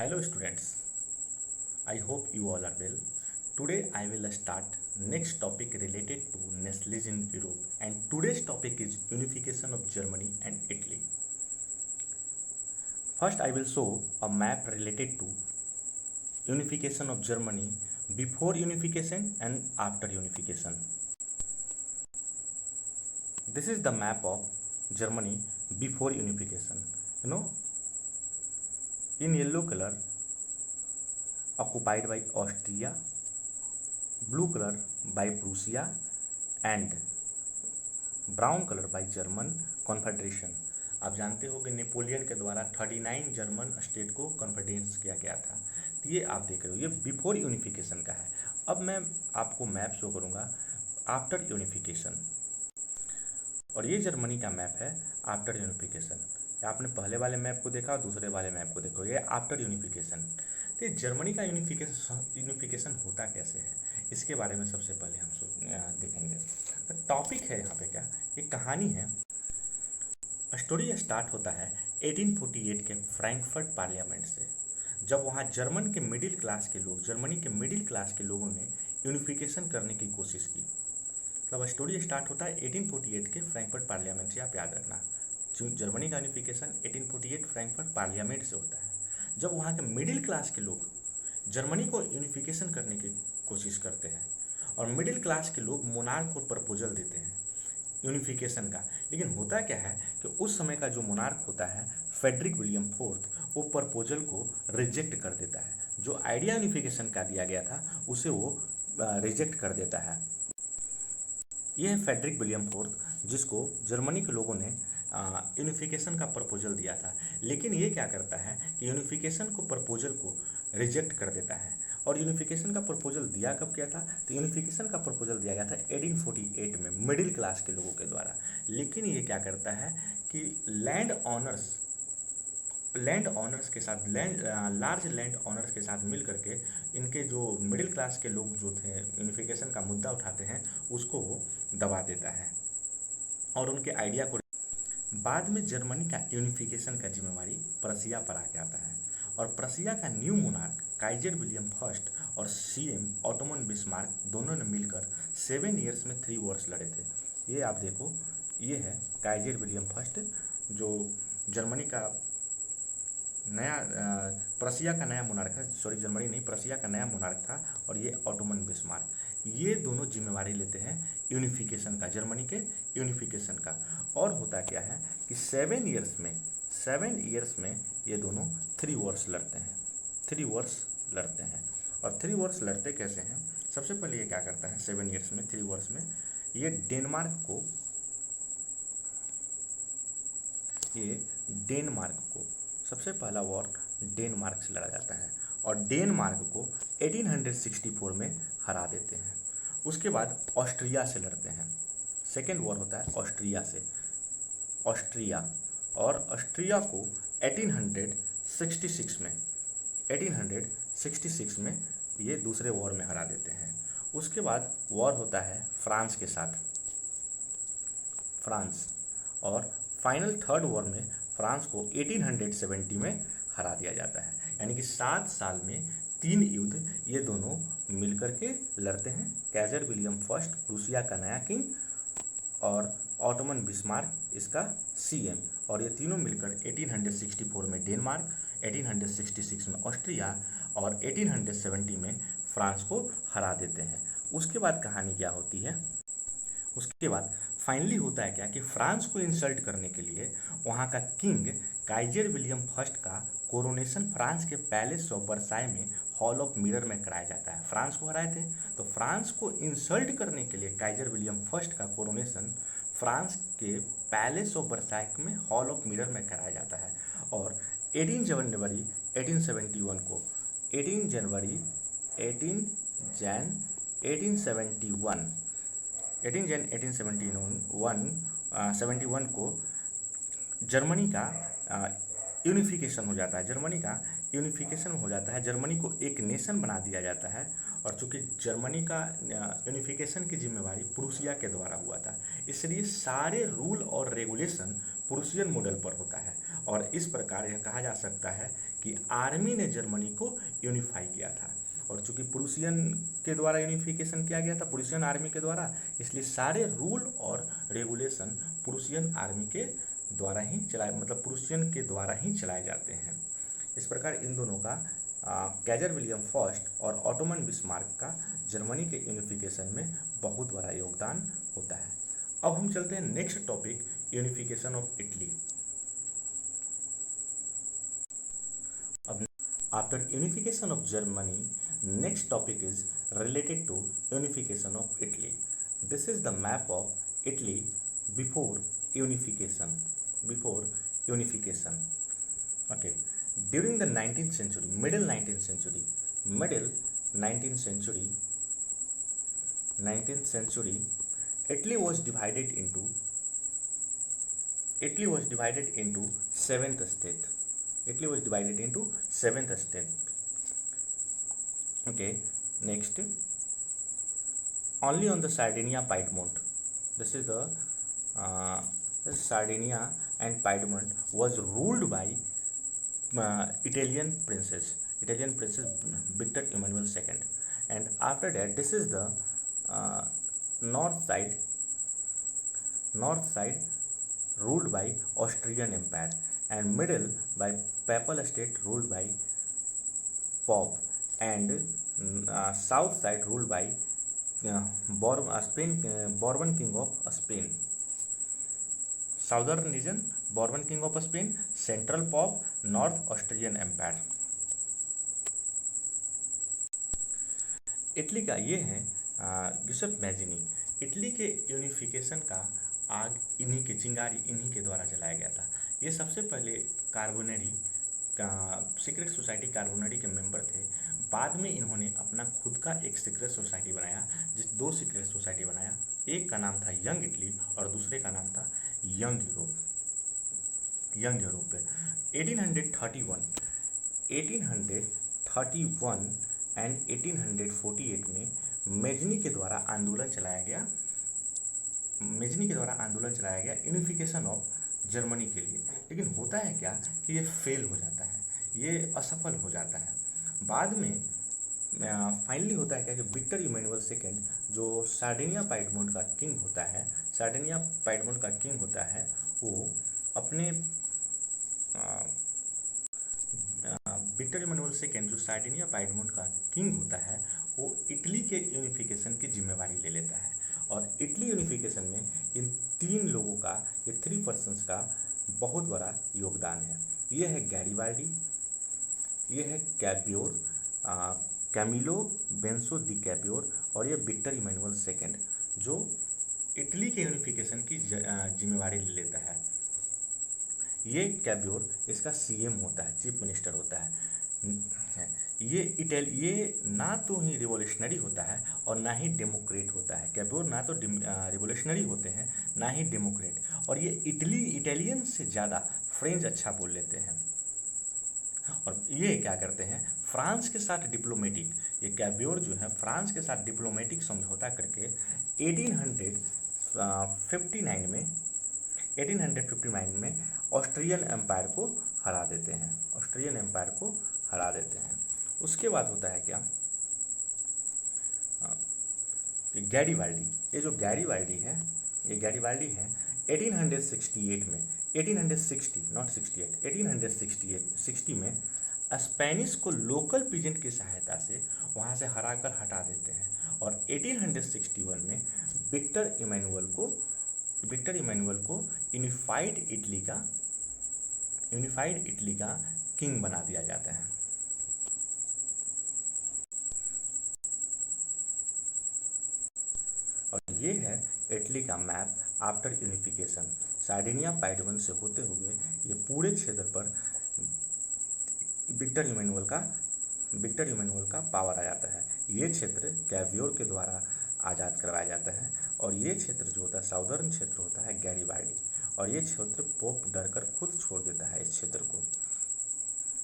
Hello students, I hope you all are well. Today I will start next topic related to nationalism in Europe, and today's topic is unification of Germany and Italy. First I will show a map related to unification of Germany before unification and after unification. This is the map of Germany before unification. You know, in yellow color occupied by Austria, blue color by Prussia and brown colour by German confederation. आप जानते हो कि Napoleon के द्वारा 39 German state को कॉन्फेडरेंस किया गया था। तो ये आप देख रहे हो, ये बिफोर यूनिफिकेशन का है। अब मैं आपको मैप शो करूँगा आफ्टर यूनिफिकेशन, और ये जर्मनी का मैप है आफ्टर यूनिफिकेशन। आपने पहले वाले मैप को देखा और दूसरे वाले मैप को देखो, ये आफ्टर यूनिफिकेशन। तो जर्मनी का यूनिफिकेशन होता कैसे है, इसके बारे में सबसे पहले हम देखेंगे। तो टॉपिक है यहाँ पे क्या, एक कहानी है। स्टोरी स्टार्ट होता है 1848 के फ्रैंकफर्ट पार्लियामेंट से, जब वहाँ जर्मनी के मिडिल क्लास के लोगों ने यूनिफिकेशन करने की कोशिश की। मतलब स्टोरी स्टार्ट होता है 1848 के फ्रैंकफर्ट पार्लियामेंट से। आप याद रखना, जर्मनी का यूनिफिकेशन 1848 फ्रैंकफर्ट पार्लियामेंट से होता है, जब वहाँ के मिडिल क्लास के लोग जर्मनी को यूनिफिकेशन करने की कोशिश करते हैं, और मिडिल क्लास के लोग मोनार्क को प्रपोजल देते हैं यूनिफिकेशन का। लेकिन होता क्या है कि उस समय का जो मोनार्क होता है फ्रेडरिक विलियम फोर्थ, वो प्रपोजल को रिजेक्ट कर देता है। जो आइडिया यूनिफिकेशन का दिया गया था उसे वो रिजेक्ट कर देता है। ये है फ्रेडरिक विलियम फोर्थ, जिसको जर्मनी के लोगों ने यूनिफिकेशन का प्रपोजल दिया था। लेकिन ये क्या करता है कि यूनिफिकेशन को प्रपोजल को रिजेक्ट कर देता है। और यूनिफिकेशन का प्रपोजल दिया कब किया था, तो यूनिफिकेशन का प्रपोजल दिया गया था 1848 में मिडिल क्लास के लोगों के द्वारा। लेकिन ये क्या करता है कि लैंड ऑनर्स के साथ, लार्ज लैंड ऑनर्स के साथ मिल करके इनके जो मिडिल क्लास के लोग जो थे यूनिफिकेशन का मुद्दा उठाते हैं उसको वो दबा देता है और उनके आइडिया को। बाद में जर्मनी का यूनिफिकेशन का जिम्मेवारी प्रसिया पर आ जाता है, और प्रसिया का new monarch Kaizer William first और सीएम ऑटोमन बिस्मार्क दोनों ने मिलकर 7 ईयर्स में 3 वॉर्स लड़े थे। ये आप देखो, ये है काइजर विलियम फर्स्ट, जो जर्मनी का नया प्रसिया का नया मोनार्क है, सॉरी जर्मनी नहीं, प्रसिया का नया मोनार्क था, और ये ऑटोमन बिस्मार्क। ये दोनों जिम्मेवारी लेते हैं यूनिफिकेशन का, जर्मनी के यूनिफिकेशन का। और होता क्या है कि 7 ईयर्स में ये दोनों 3 वॉर्स लड़ते हैं। और 3 वॉर्स लड़ते कैसे हैं, सबसे पहले ये क्या करता है 7 ईयर्स में 3 वॉर्स में, ये डेनमार्क को सबसे पहला वॉर डेनमार्क से लड़ा जाता है, और डेनमार्क को 1864 में हरा देते हैं। उसके बाद ऑस्ट्रिया से लड़ते हैं। सेकेंड वॉर होता है ऑस्ट्रिया से, और ऑस्ट्रिया को 1866 में ये दूसरे वॉर में हरा देते हैं। उसके बाद वॉर होता है फ्रांस के साथ, और फाइनल थर्ड वॉर में फ्रांस को 1870 में हरा दिया जाता है। यानी कि 7 साल में 3 युद्ध ये दोनों मिलकर के लड़ते हैं। काइजर विलियम फर्स्ट प्रूसिया का नया किंग, और ऑटोमन बिस्मार्क इसका सीएम, और ये तीनों मिलकर 1864 में डेनमार्क, 1866 में ऑस्ट्रिया और 1870 में फ्रांस को हरा देते हैं। उसके बाद कहानी क्या होती है, उसके बाद फाइनली होता है क्या कि फ्रांस को इंसल्ट करने के लिए वहाँ का किंग काइजर विलियम फर्स्ट का कोरोनेशन फ्रांस के पैलेस ऑफ वर्साई में हॉल ऑफ मिरर में कराया जाता है। फ्रांस को हराए थे, तो फ्रांस को इंसल्ट करने के लिए काइजर विलियम फर्स्ट का कोरोनेशन फ्रांस के पैलेस ऑफ वर्साई में हॉल ऑफ मिरर में कराया जाता है। और 18 जनवरी 1871 को 1871 को जर्मनी का यूनिफिकेशन हो जाता है। जर्मनी को एक नेशन बना दिया जाता है, और चूंकि जर्मनी का यूनिफिकेशन की जिम्मेवारी प्रूसिया के द्वारा हुआ था, इसलिए सारे रूल और रेगुलेशन प्रूसियन मॉडल पर होता है, और इस प्रकार यह कहा जा सकता है कि आर्मी ने जर्मनी को यूनिफाई किया था। और चूंकि प्रूसियन के द्वारा यूनिफिकेशन किया गया था, प्रूसियन आर्मी के द्वारा, इसलिए सारे रूल और रेगुलेशन प्रूसियन आर्मी के द्वारा ही चलाए, मतलब प्रूसियन के द्वारा ही चलाए जाते हैं। इस प्रकार इन दोनों का काइजर विलियम फर्स्ट और ऑटोमन बिस्मार्क का जर्मनी के यूनिफिकेशन में बहुत बड़ा योगदान होता है। अब हम चलते हैं next topic, unification of Italy. अब after unification of Germany, next topic is related to unification of Italy. This is the map of Italy before unification. Before unification. Okay. During the 19th century, middle 19th century, 19th century, Italy was divided into seventh state. Italy was divided into seventh state. Okay, next, only on the Sardinia Piedmont, this is the Sardinia and Piedmont was ruled by Italian princes Victor Emmanuel II, and after that this is the north side ruled by Austrian Empire, and middle by Papal state ruled by Pope, and south side ruled by Bourbon King of Spain. Southern region Bourbon King of Spain, central Pope, north Austrian Empire. Italy का ये है गिउसेप Mazzini. Italy के unification का आग इन्हीं के चिंगारी इन्हीं के द्वारा जलाया गया था। ये सबसे पहले कार्बोनरी सीक्रेट सोसाइटी कार्बोनरी के मेंबर थे। बाद में इन्होंने अपना खुद का एक सीक्रेट सोसाइटी बनाया, दो सीक्रेट सोसाइटी बनाया। एक का नाम था यंग इटली और दूसरे का नाम था यंग यूरोप। 1831 एंड 1848 में मेजनी के द्वारा आंदोलन चलाया गया यूनिफिकेशन ऑफ जर्मनी के लिए। लेकिन होता है क्या कि ये फेल हो जाता है, ये असफल हो जाता है। बाद में फाइनली होता है क्या कि विक्टर इमैनुअल सेकेंड जो सार्डिनिया पाइडमोंट का किंग होता है, वो अपने विक्टर इमैनुअल सेकेंड जो सार्डिनिया पाइडमोंट का किंग होता है, वो इटली के यूनिफिकेशन की जिम्मेवारी ले लेता है। और इटली यूनिफिकेशन में इन तीन लोगों का, ये 3 पर्सन्स का बहुत बड़ा योगदान है। ये है गैरिबाल्डी, ये है कैबियोर, कैमिलो बेंसो दी कैबियोर, और ये विक्टर इमैनुअल सेकेंड जो इटली के यूनिफिकेशन की जिम्मेवारी ले लेता है। ये कैबियोर इसका सीएम होता है, चीफ मिनिस्टर होता है। ये ना तो ही रिवोल्यूशनरी होता है और ना ही डेमोक्रेट होता है। कैबियोर ना तो रिवोल्यूशनरी होते हैं, ना ही डेमोक्रेट, और ये इटालियन से ज़्यादा फ्रेंच अच्छा बोल लेते हैं। और ये क्या करते हैं, फ्रांस के साथ डिप्लोमेटिक, ये कैबियोर जो है फ्रांस के साथ डिप्लोमेटिक समझौता करके 1859 में ऑस्ट्रियन एम्पायर को हरा देते हैं। उसके बाद होता है क्या, गैरिबाल्डी, ये जो गैरिबाल्डी है 1868 में 1860 में स्पेनिश को लोकल पीजेंट की सहायता से वहाँ से हराकर हटा देते हैं। और 1861 में विक्टर इमैनुअल को यूनिफाइड इटली का किंग बना दिया जाता है। और ये है इटली का मैप आफ्टर यूनिफिकेशन। सार्डिनिया पाइडमोंट से होते हुए ये पूरे क्षेत्र पर विक्टर इमैनुअल का पावर आ जाता है। ये क्षेत्र कैवियोर के द्वारा आज़ाद करवाया जाता है। और ये क्षेत्र जो होता है साउदर्न क्षेत्र होता है गैरिबाल्डी, और ये क्षेत्र पोप डरकर खुद छोड़ देता है इस क्षेत्र को।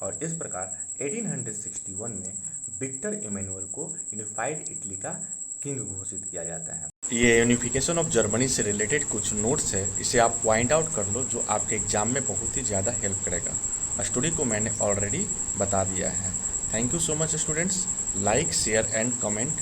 और इस प्रकार 1861 में विक्टर इमैनुअल को यूनिफाइड इटली का किंग घोषित किया जाता है। ये यूनिफिकेशन ऑफ जर्मनी से रिलेटेड कुछ नोट्स है, इसे आप पॉइंट आउट कर लो, जो आपके एग्जाम में बहुत ही ज़्यादा हेल्प करेगा। स्टोरी को मैंने ऑलरेडी बता दिया है। Thank you so much students. Like share and comment